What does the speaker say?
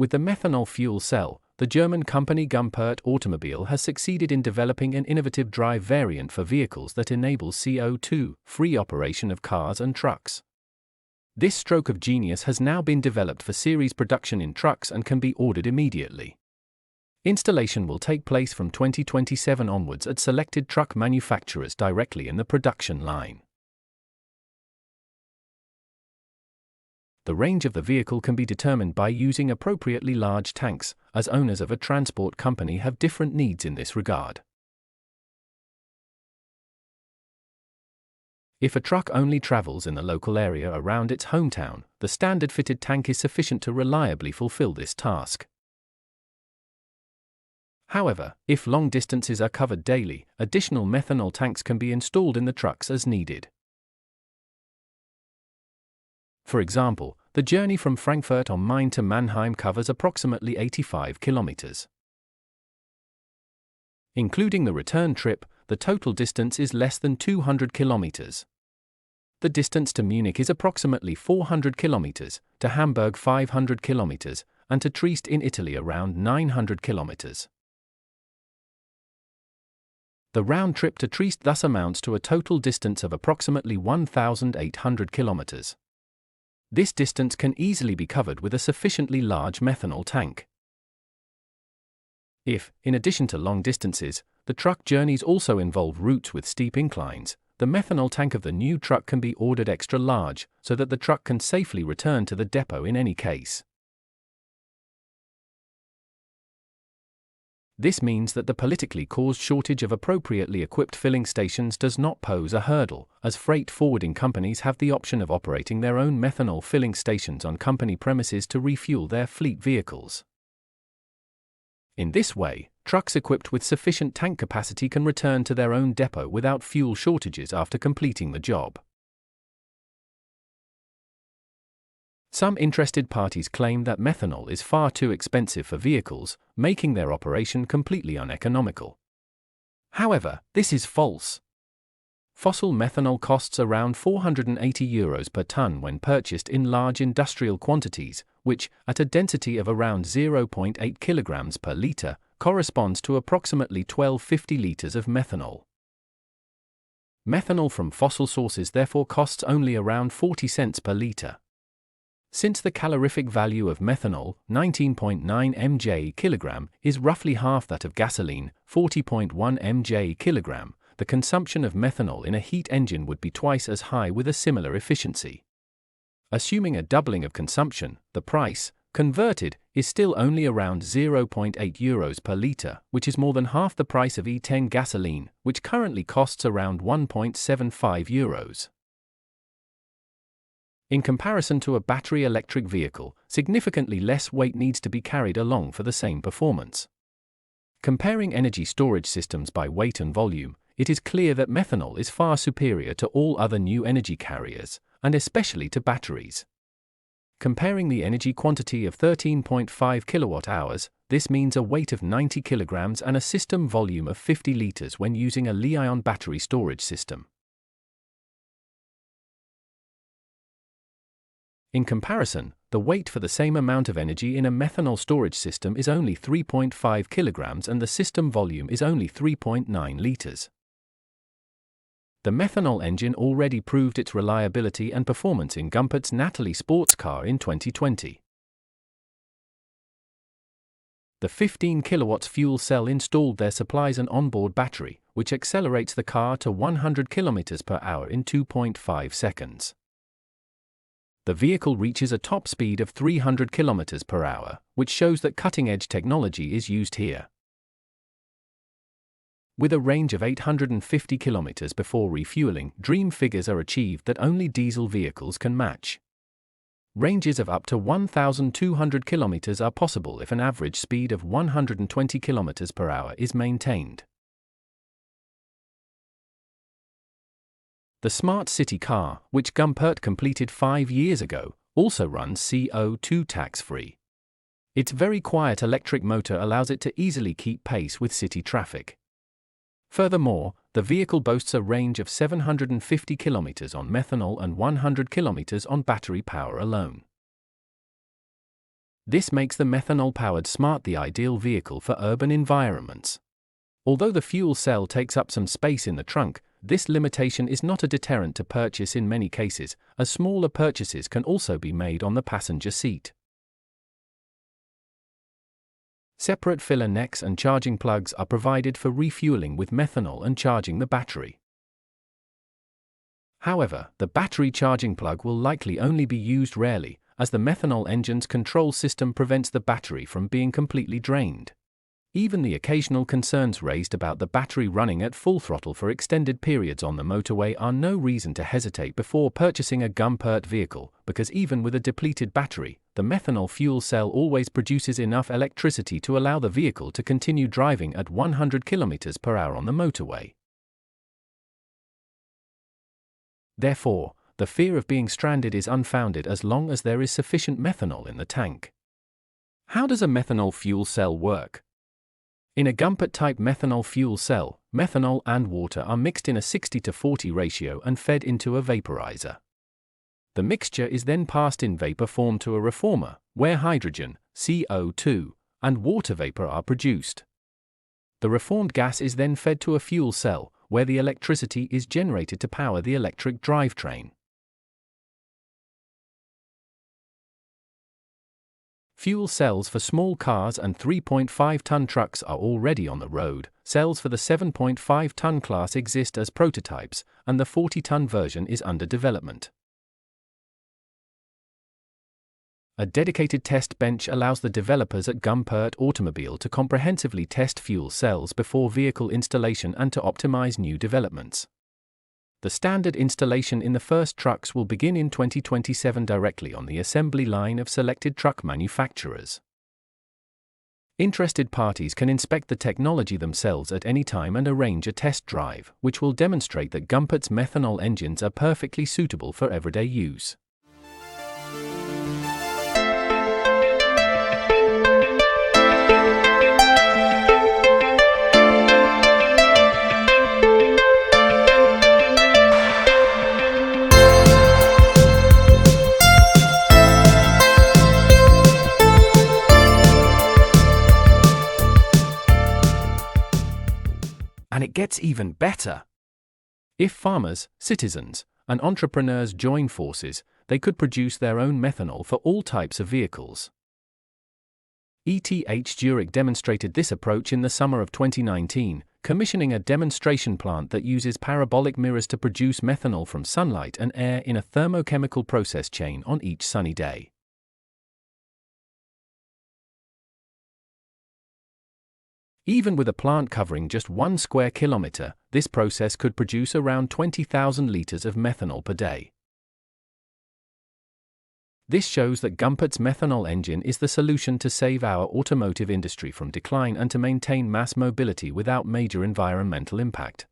With the methanol fuel cell, the German company Gumpert Automobile has succeeded in developing an innovative drive variant for vehicles that enables CO2-free operation of cars and trucks. This stroke of genius has now been developed for series production in trucks and can be ordered immediately. Installation will take place from 2027 onwards at selected truck manufacturers directly in the production line. The range of the vehicle can be determined by using appropriately large tanks, as owners of a transport company have different needs in this regard. If a truck only travels in the local area around its hometown, the standard fitted tank is sufficient to reliably fulfill this task. However, if long distances are covered daily, additional methanol tanks can be installed in the trucks as needed. For example, the journey from Frankfurt am Main to Mannheim covers approximately 85 kilometers. Including the return trip, the total distance is less than 200 kilometers. The distance to Munich is approximately 400 kilometers, to Hamburg 500 kilometers, and to Trieste in Italy around 900 kilometers. The round trip to Trieste thus amounts to a total distance of approximately 1,800 kilometers. This distance can easily be covered with a sufficiently large methanol tank. If, in addition to long distances, the truck journeys also involve routes with steep inclines, the methanol tank of the new truck can be ordered extra large so that the truck can safely return to the depot in any case. This means that the politically caused shortage of appropriately equipped filling stations does not pose a hurdle, as freight forwarding companies have the option of operating their own methanol filling stations on company premises to refuel their fleet vehicles. In this way, trucks equipped with sufficient tank capacity can return to their own depot without fuel shortages after completing the job. Some interested parties claim that methanol is far too expensive for vehicles, making their operation completely uneconomical. However, this is false. Fossil methanol costs around €480 per ton when purchased in large industrial quantities, which, at a density of around 0.8 kilograms per litre, corresponds to approximately 1250 litres of methanol. Methanol from fossil sources therefore costs only around 40 cents per litre. Since the calorific value of methanol, 19.9 mJ/kg, is roughly half that of gasoline, 40.1 mJ/kg, the consumption of methanol in a heat engine would be twice as high with a similar efficiency. Assuming a doubling of consumption, the price, converted, is still only around €0.8 per litre, which is more than half the price of E10 gasoline, which currently costs around €1.75. In comparison to a battery electric vehicle, significantly less weight needs to be carried along for the same performance. Comparing energy storage systems by weight and volume, it is clear that methanol is far superior to all other new energy carriers, and especially to batteries. Comparing the energy quantity of 13.5 kilowatt-hours, this means a weight of 90 kilograms and a system volume of 50 liters when using a Li-ion battery storage system. In comparison, the weight for the same amount of energy in a methanol storage system is only 3.5 kilograms and the system volume is only 3.9 liters. The methanol engine already proved its reliability and performance in Gumpert's Natalie sports car in 2020. The 15 kilowatts fuel cell installed there supplies an onboard battery, which accelerates the car to 100 kilometers per hour in 2.5 seconds. The vehicle reaches a top speed of 300 km per hour, which shows that cutting-edge technology is used here. With a range of 850 km before refueling, dream figures are achieved that only diesel vehicles can match. Ranges of up to 1,200 km are possible if an average speed of 120 km per hour is maintained. The Smart City car, which Gumpert completed 5 years ago, also runs CO2 tax-free. Its very quiet electric motor allows it to easily keep pace with city traffic. Furthermore, the vehicle boasts a range of 750 km on methanol and 100 km on battery power alone. This makes the methanol-powered Smart the ideal vehicle for urban environments. Although the fuel cell takes up some space in the trunk, this limitation is not a deterrent to purchase in many cases, as smaller purchases can also be made on the passenger seat. Separate filler necks and charging plugs are provided for refueling with methanol and charging the battery. However, the battery charging plug will likely only be used rarely, as the methanol engine's control system prevents the battery from being completely drained. Even the occasional concerns raised about the battery running at full throttle for extended periods on the motorway are no reason to hesitate before purchasing a Gumpert vehicle, because even with a depleted battery, the methanol fuel cell always produces enough electricity to allow the vehicle to continue driving at 100 km/h on the motorway. Therefore, the fear of being stranded is unfounded as long as there is sufficient methanol in the tank. How does a methanol fuel cell work? In a Gumpert-type methanol fuel cell, methanol and water are mixed in a 60:40 ratio and fed into a vaporizer. The mixture is then passed in vapor form to a reformer, where hydrogen, CO2, and water vapor are produced. The reformed gas is then fed to a fuel cell, where the electricity is generated to power the electric drivetrain. Fuel cells for small cars and 3.5-ton trucks are already on the road. Cells for the 7.5-ton class exist as prototypes, and the 40-ton version is under development. A dedicated test bench allows the developers at Gumpert Automobile to comprehensively test fuel cells before vehicle installation and to optimize new developments. The standard installation in the first trucks will begin in 2027 directly on the assembly line of selected truck manufacturers. Interested parties can inspect the technology themselves at any time and arrange a test drive, which will demonstrate that Gumpert's methanol engines are perfectly suitable for everyday use. And it gets even better. If farmers, citizens, and entrepreneurs join forces, they could produce their own methanol for all types of vehicles. ETH Zurich demonstrated this approach in the summer of 2019, commissioning a demonstration plant that uses parabolic mirrors to produce methanol from sunlight and air in a thermochemical process chain on each sunny day. Even with a plant covering just 1 square kilometer, this process could produce around 20,000 liters of methanol per day. This shows that Gumpert's methanol engine is the solution to save our automotive industry from decline and to maintain mass mobility without major environmental impact.